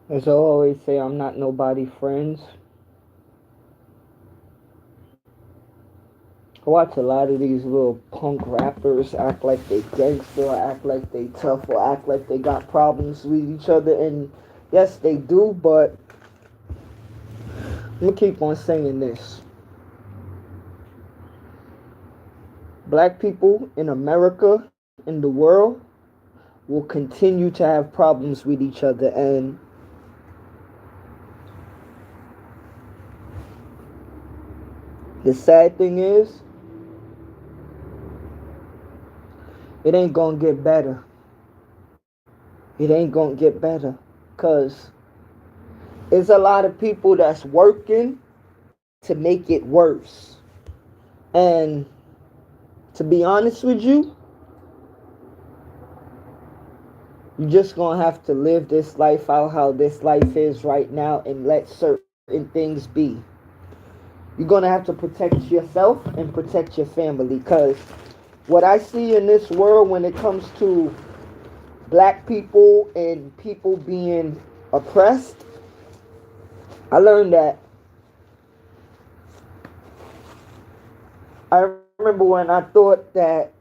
As I always say, I'm not nobody friends. I watch a lot of these little punk rappers act like they gangster, or act like they tough, or act like they got problems with each other. And yes, they do, but I'm gonna keep on saying this. Black people in America, in the world, will continue to have problems with each other. And the sad thing is, it ain't gonna get better. It ain't gonna get better. Because there's a lot of people that's working to make it worse. And to be honest with you, you're just gonna have to live this life out how this life is right now and let certain things be. You're gonna have to protect yourself and protect your family, because what I see in this world when it comes to black people and people being oppressed, I learned that. I remember when I thought that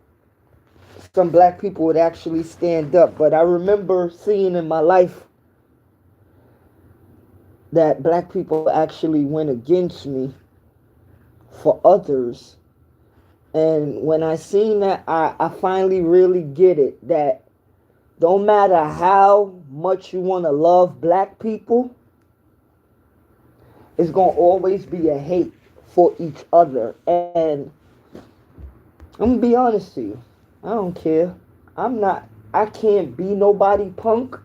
some black people would actually stand up, but I remember seeing in my life that black people actually went against me for others. And when I seen that, I finally really get it that don't matter how much you want to love black people, it's going to always be a hate for each other. And I'm going to be honest to you. I don't care. I can't be nobody punk.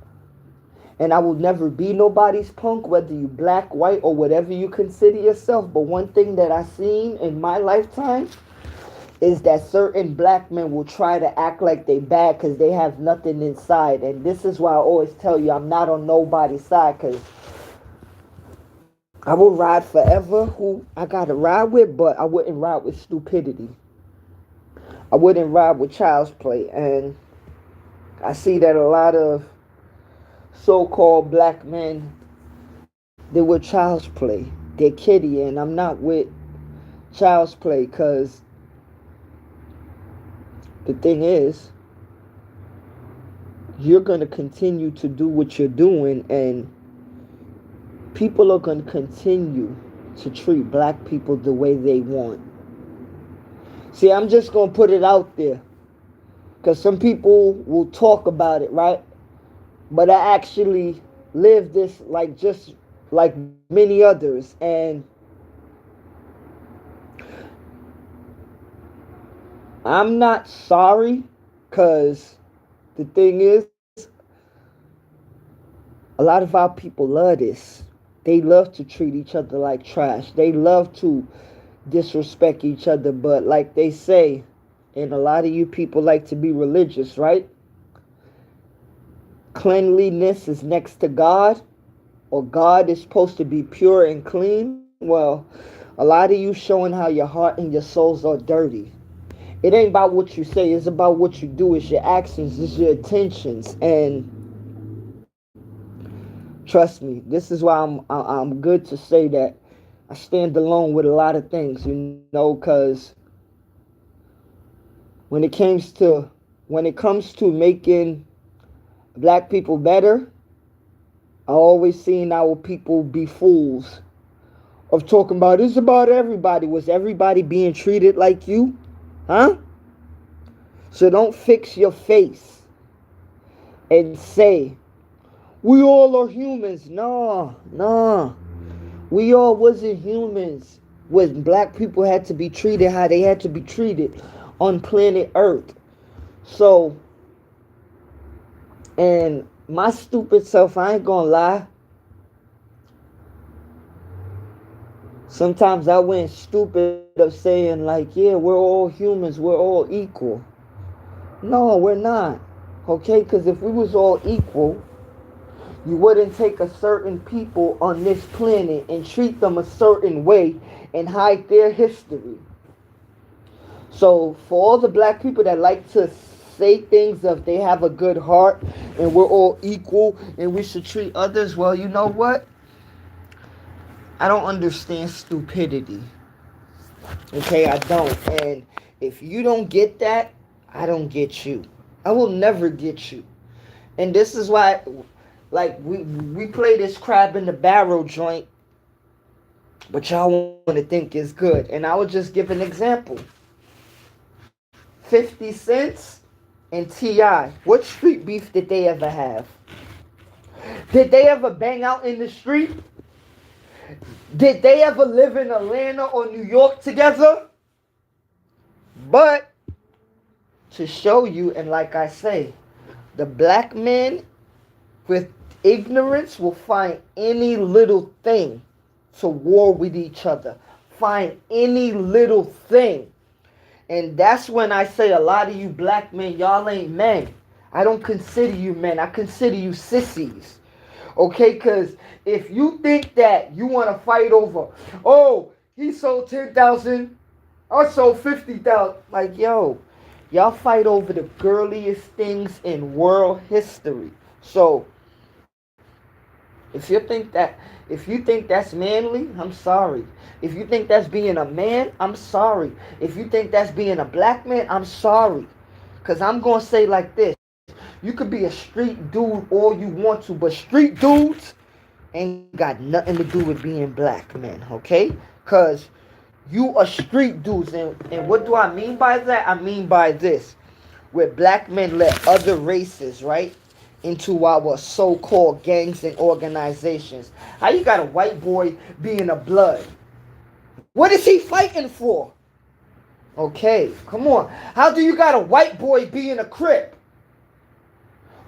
And I will never be nobody's punk, whether you black, white, or whatever you consider yourself. But one thing that I seen in my lifetime is that certain black men will try to act like they bad because they have nothing inside. And this is why I always tell you I'm not on nobody's side, because I will ride forever who I gotta ride with, but I wouldn't ride with stupidity. I wouldn't ride with child's play. And I see that a lot of so-called black men, they with child's play. They're kiddie, and I'm not with child's play, because the thing is, you're going to continue to do what you're doing, and people are going to continue to treat black people the way they want. See, I'm just going to put it out there, because some people will talk about it, right? But I actually live this like just like many others. And I'm not sorry, because the thing is, a lot of our people love this. They love to treat each other like trash. They love to disrespect each other. But like they say, and a lot of you people like to be religious, right? Cleanliness is next to God, or God is supposed to be pure and clean. Well, a lot of you showing how your heart and your souls are dirty. It ain't about what you say, it's about what you do. It's your actions, it's your intentions. And trust me, this is why I'm good to say that I stand alone with a lot of things, because when it comes to making black people better, I always seen our people be fools of talking about it's about everybody. Was everybody being treated like you? Huh? So don't fix your face and say, we all are humans. No, no. We all wasn't humans when black people had to be treated how they had to be treated on planet Earth. So, and my stupid self, I ain't gonna lie, sometimes I went stupid of saying like, yeah, we're all humans, we're all equal. No, we're not. Okay, because if we was all equal, you wouldn't take a certain people on this planet and treat them a certain way and hide their history. So for all the black people that like to say things of they have a good heart and we're all equal and we should treat others, well, you know what? I don't understand stupidity. Okay, I don't. And if you don't get that, I don't get you. I will never get you. And this is why, like, we play this crab in the barrel joint, but y'all want to think it's good. And I would just give an example. 50 Cent and T.I. What street beef did they ever have? Did they ever bang out in the street? Did they ever live in Atlanta or New York together? But to show you, and like I say, the black men with ignorance will find any little thing to war with each other. Find any little thing. And that's when I say a lot of you black men, y'all ain't men. I don't consider you men. I consider you sissies. Okay, because if you think that you want to fight over, oh, he sold 10,000, I sold 50,000. Like, yo, y'all fight over the girliest things in world history. So, if you think that's manly, I'm sorry. If you think that's being a man, I'm sorry. If you think that's being a black man, I'm sorry. Because I'm going to say like this. You could be a street dude all you want to, but street dudes ain't got nothing to do with being black men, okay? Because you are street dudes. And what do I mean by that? I mean by this. Where black men let other races, right, into our so-called gangs and organizations. How you got a white boy being a blood? What is he fighting for? Okay, come on. How do you got a white boy being a Crip?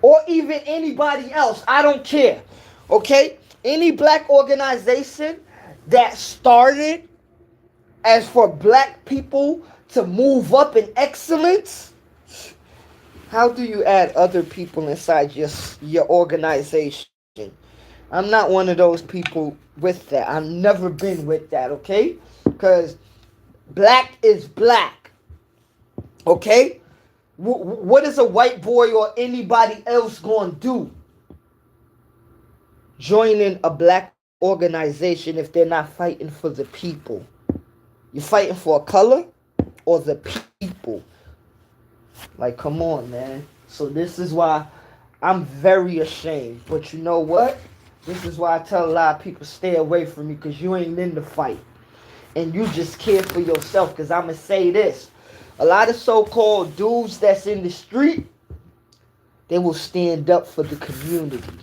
Or even anybody else? I don't care. Okay? Any black organization that started as for black people to move up in excellence, how do you add other people inside your organization? I'm not one of those people with that. I've never been with that, okay? Because black is black, okay? What is a white boy or anybody else going to do? Joining a black organization if they're not fighting for the people. You're fighting for a color or the people? Like, come on, man. So this is why I'm very ashamed. But you know what? This is why I tell a lot of people stay away from me, because you ain't in the fight. And you just care for yourself. Because I'm going to say this. A lot of so-called dudes that's in the street, they will stand up for the community.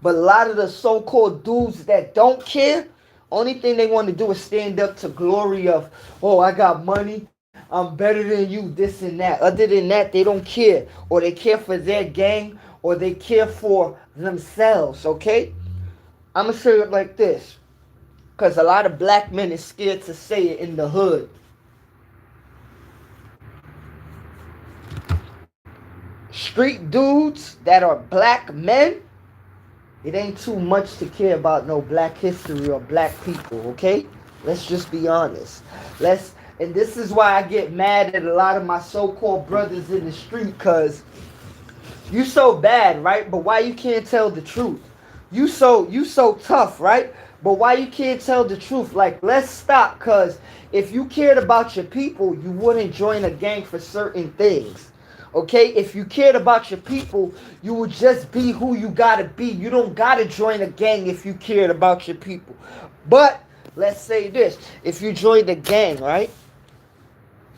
But a lot of the so-called dudes that don't care, only thing they want to do is stand up to glory of, oh, I got money, I'm better than you, this and that. Other than that, they don't care. Or they care for their gang, or they care for themselves, okay? I'm going to say it like this. Because a lot of black men is scared to say it in the hood. Street dudes that are black men, it ain't too much to care about no black history or black people, okay? Let's just be honest. And this is why I get mad at a lot of my so-called brothers in the street, because you so bad, right? But why you can't tell the truth? You so tough, right? But why you can't tell the truth? Like, let's stop, because if you cared about your people, you wouldn't join a gang for certain things. Okay, if you cared about your people, you would just be who you gotta be. You don't gotta join a gang if you cared about your people. But let's say this: if you join the gang, right?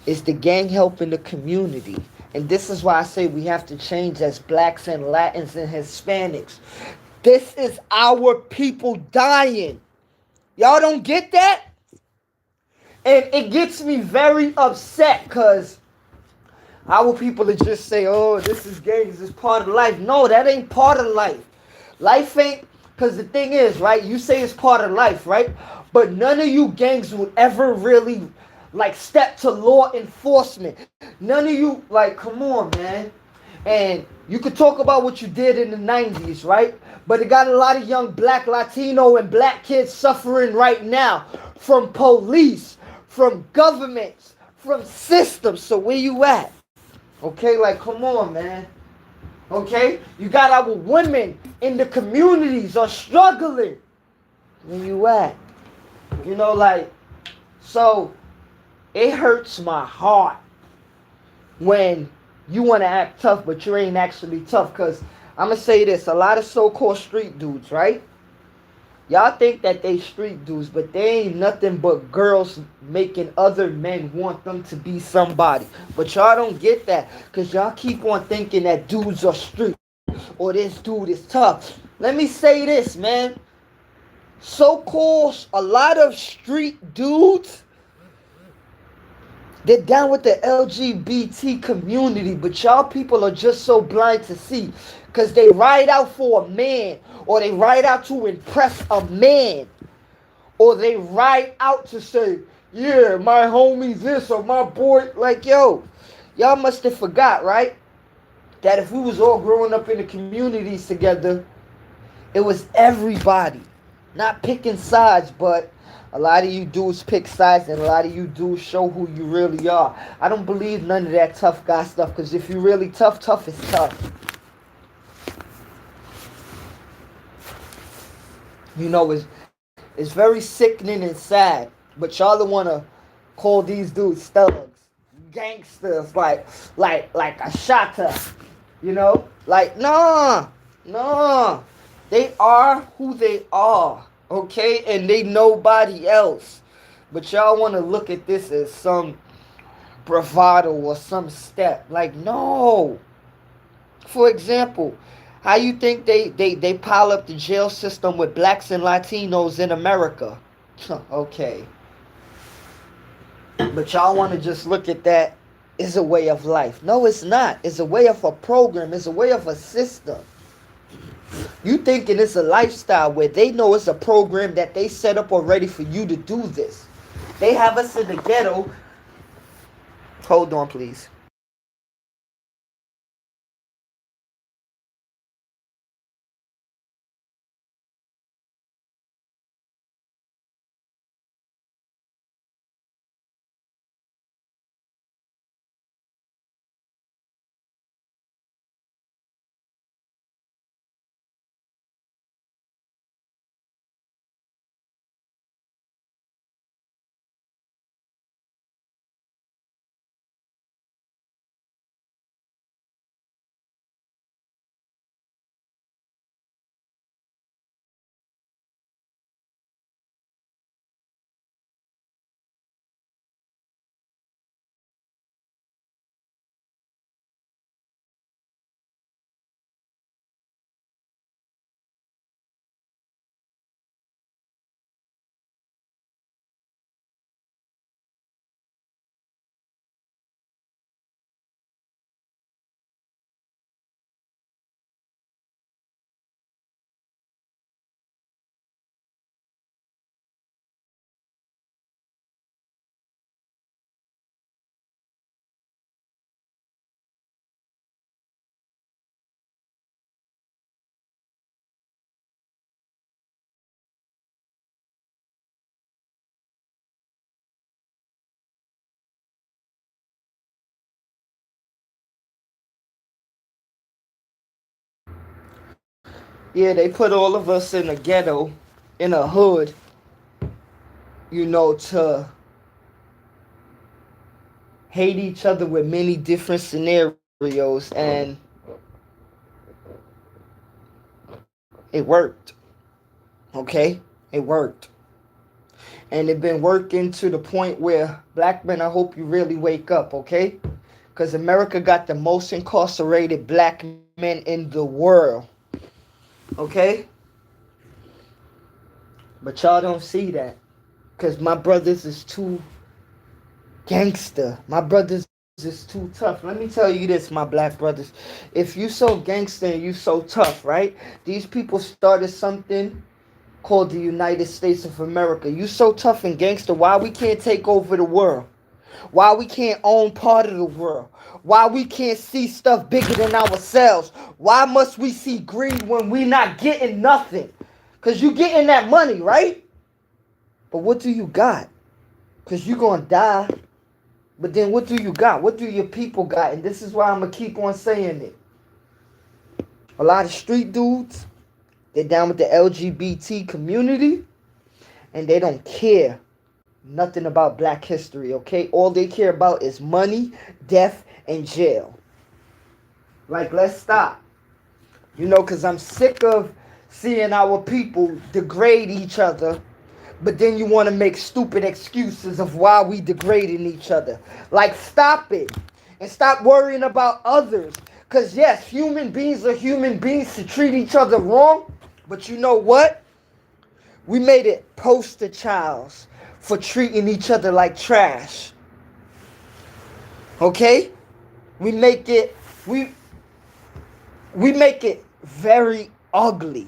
Is the gang helping the community? And this is why I say we have to change as blacks and Latins and Hispanics. This is our people dying. Y'all don't get that? And it gets me very upset, because our people that just say, oh, this is gangs, this is part of life. No, that ain't part of life. Life ain't, because the thing is, right, you say it's part of life, right? But none of you gangs would ever really, like, step to law enforcement. None of you, like, come on, man. And you could talk about what you did in the 90s, right? But it got a lot of young black, Latino, and black kids suffering right now from police, from governments, from systems. So where you at? Okay, like come on, man. Okay, you got our women in the communities are struggling. Where you at? You know, like so. It hurts my heart when you want to act tough, but you ain't actually tough. Cause I'm gonna say this: a lot of so-called street dudes, right? Y'all think that they street dudes, but they ain't nothing but girls making other men want them to be somebody. But y'all don't get that, cause y'all keep on thinking that dudes are street or this dude is tough. Let me say this, man. So-called a lot of street dudes, they're down with the LGBT community, but y'all people are just so blind to see. Because they ride out for a man, or they ride out to impress a man, or they ride out to say, yeah, my homie's this, or my boy. Like, yo, y'all must have forgot, right? That if we was all growing up in the communities together, it was everybody. Not picking sides, but a lot of you dudes pick sides and a lot of you dudes show who you really are. I don't believe none of that tough guy stuff, because if you really tough, tough is tough. You know, it's very sickening and sad, but y'all want to call these dudes thugs, gangsters, like a shotter, you know? Like, nah, nah. They are who they are, okay? And they nobody else. But y'all want to look at this as some bravado or some step. Like, no. For example, how you think they pile up the jail system with blacks and Latinos in America? Okay. But y'all want to just look at that as a way of life. No, it's not. It's a way of a program. It's a way of a system. You thinking it's a lifestyle where they know it's a program that they set up already for you to do this. They have us in the ghetto. Hold on, please. Yeah, they put all of us in a ghetto, in a hood, to hate each other with many different scenarios, and it worked. Okay? It worked. And it been working to the point where black men, I hope you really wake up, okay? Because America got the most incarcerated black men in the world. Okay? But y'all don't see that. Because my brothers is too gangster. My brothers is too tough. Let me tell you this, my black brothers. If you so gangster and you so tough, right? These people started something called the United States of America. You so tough and gangster, why we can't take over the world? Why we can't own part of the world? Why we can't see stuff bigger than ourselves? Why must we see greed when we not getting nothing? Because you getting that money, right? But what do you got? Because you going to die. But then what do you got? What do your people got? And this is why I'm going to keep on saying it. A lot of street dudes, they're down with the LGBT community, and they don't care nothing about black history, okay? All they care about is money, death, and jail. Like, let's stop. You know, because I'm sick of seeing our people degrade each other, but then you want to make stupid excuses of why we degrading each other. Like, stop it. And stop worrying about others. Because, yes, human beings are human beings to treat each other wrong. But you know what? We made it poster childs for treating each other like trash. Okay? We make it very ugly.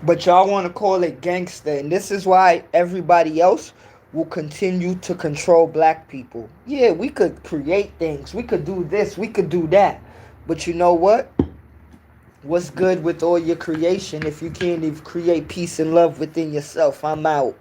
But y'all want to call it gangster, and this is why everybody else will continue to control black people. Yeah, we could create things. We could do this. We could do that. But you know what? What's good with all your creation if you can't even create peace and love within yourself? I'm out.